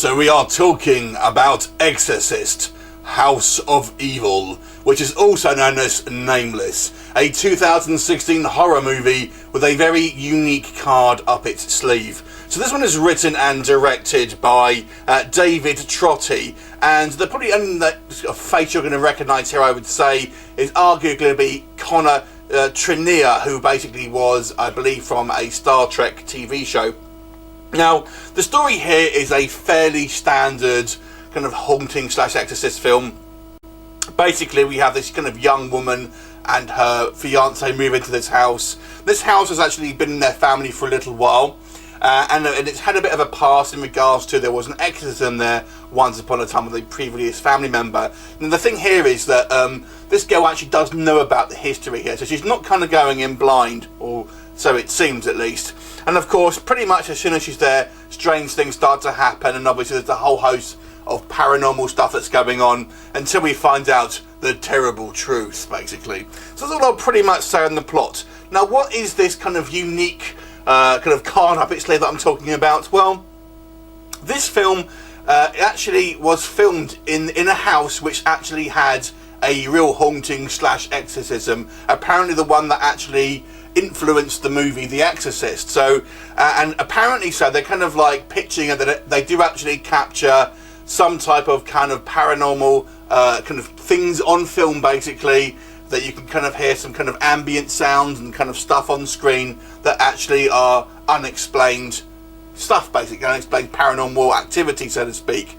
So we are talking about Exorcist House of Evil, which is also known as Nameless, a 2016 horror movie with a very unique card up its sleeve. So this one is written and directed by David Trotty, and the probably only face you're going to recognise here, I would say, is arguably Connor Trinneer, who basically was, I believe, from a Star Trek TV show. Now, the story here is a fairly standard kind of haunting / exorcist film. Basically, we have this kind of young woman and her fiance move into this house. This house has actually been in their family for a little while, and it's had a bit of a past in regards to there was an exorcism there once upon a time with a previous family member. And the thing here is that this girl actually does know about the history here, so she's not kind of going in blind, or so it seems at least. And of course, pretty much as soon as she's there, strange things start to happen, and obviously there's a whole host of paranormal stuff that's going on until we find out the terrible truth, basically. So that's all I'll pretty much say on the plot. Now, what is this kind of unique kind of card up its sleeve that I'm talking about? Well, this film actually was filmed in a house which actually had a real haunting / exorcism, apparently the one that actually influenced the movie The Exorcist. So and apparently so they're kind of like pitching that they do actually capture some type of kind of paranormal kind of things on film, basically, that you can kind of hear some kind of ambient sounds and kind of stuff on screen that actually are unexplained stuff, basically unexplained paranormal activity, so to speak.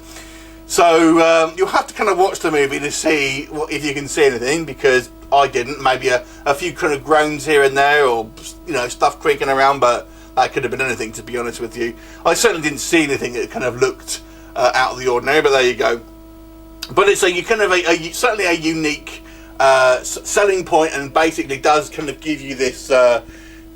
So you'll have to kind of watch the movie to see if you can see anything, because I didn't. Maybe a few kind of groans here and there, or stuff creaking around, but that could have been anything, to be honest with you. I certainly didn't see anything that kind of looked out of the ordinary, but there you go. But it's certainly a unique selling point, and basically does kind of give you this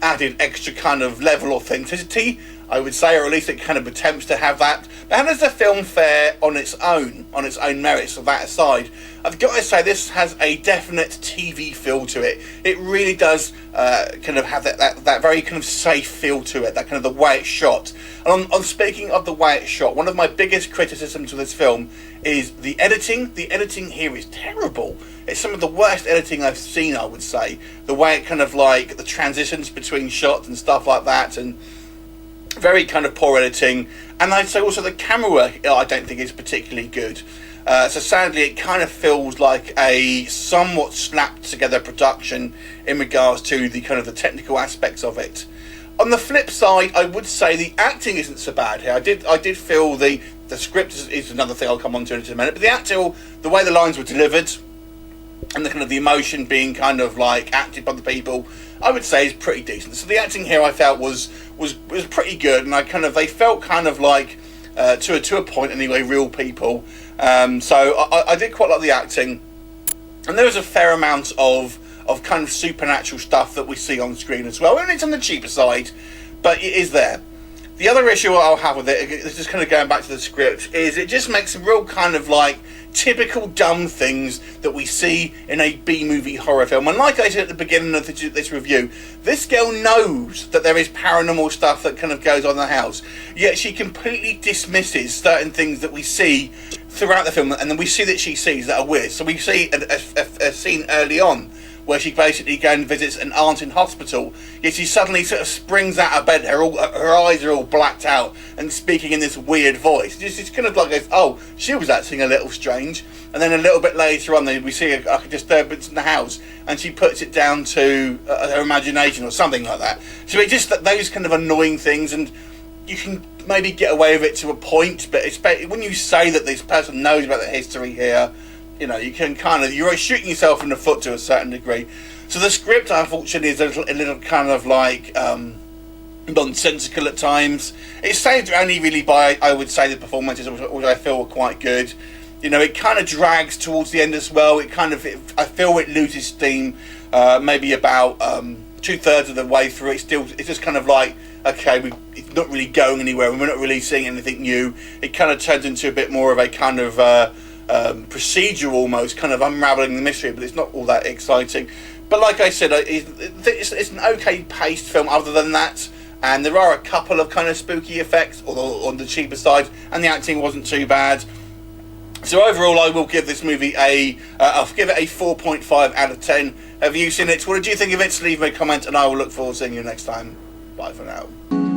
added extra kind of level of authenticity, I would say, or at least it kind of attempts to have that. But how does the film fare on its own merits? So that aside, I've got to say this has a definite TV feel to it. It really does kind of have that very kind of safe feel to it, that kind of the way it's shot. And on speaking of the way it's shot, one of my biggest criticisms of this film is the editing. The editing here is terrible. It's some of the worst editing I've seen, I would say. The way it kind of like the transitions between shots and stuff like that, and very kind of poor editing. And I'd say also the camera work I don't think is particularly good. So sadly it kind of feels like a somewhat slapped together production in regards to the kind of the technical aspects of it. On the flip side, I would say the acting isn't so bad here. I did feel the script is another thing I'll come on to in a minute, but the acting, the way the lines were delivered, and the kind of the emotion being kind of like acted by the people, I would say is pretty decent. So the acting here I felt was pretty good, and they felt kind of like to a point anyway, real people. So I did quite like the acting, and there was a fair amount of kind of supernatural stuff that we see on screen as well, and it's on the cheaper side, but it is there. The other issue I'll have with it, this is kind of going back to the script, is it just makes some real kind of like typical dumb things that we see in a B-movie horror film. And like I said at the beginning of this review, this girl knows that there is paranormal stuff that kind of goes on in the house, yet she completely dismisses certain things that we see throughout the film, and then we see that she sees that are weird. So we see a scene early on where she basically goes and visits an aunt in hospital, yet she suddenly sort of springs out of bed, her eyes are all blacked out, and speaking in this weird voice. It's kind of like goes, oh, she was acting a little strange. And then a little bit later on, we see a disturbance in the house, and she puts it down to her imagination or something like that. So it's just those kind of annoying things, and you can maybe get away with it to a point, but it's when you say that this person knows about the history here, you can you're shooting yourself in the foot to a certain degree. So the script, unfortunately, is a little kind of like nonsensical at times. It's saved only really by, I would say, the performances, which I feel were quite good. It kind of drags towards the end as well. I feel it loses steam maybe about 2/3 of the way through. It's just kind of like, okay, it's not really going anywhere, and we're not really seeing anything new. It kind of turns into a bit more of a kind of procedure, almost kind of unraveling the mystery, but it's not all that exciting. But like I said, it's an okay paced film other than that. and there are a couple of kind of spooky effects, although on the cheaper side, and the acting wasn't too bad. So overall, I will give this movie I'll give it a 4.5 out of 10. Have you seen it? What did you think of it? Leave me a comment, and I will look forward to seeing you next time. Bye for now.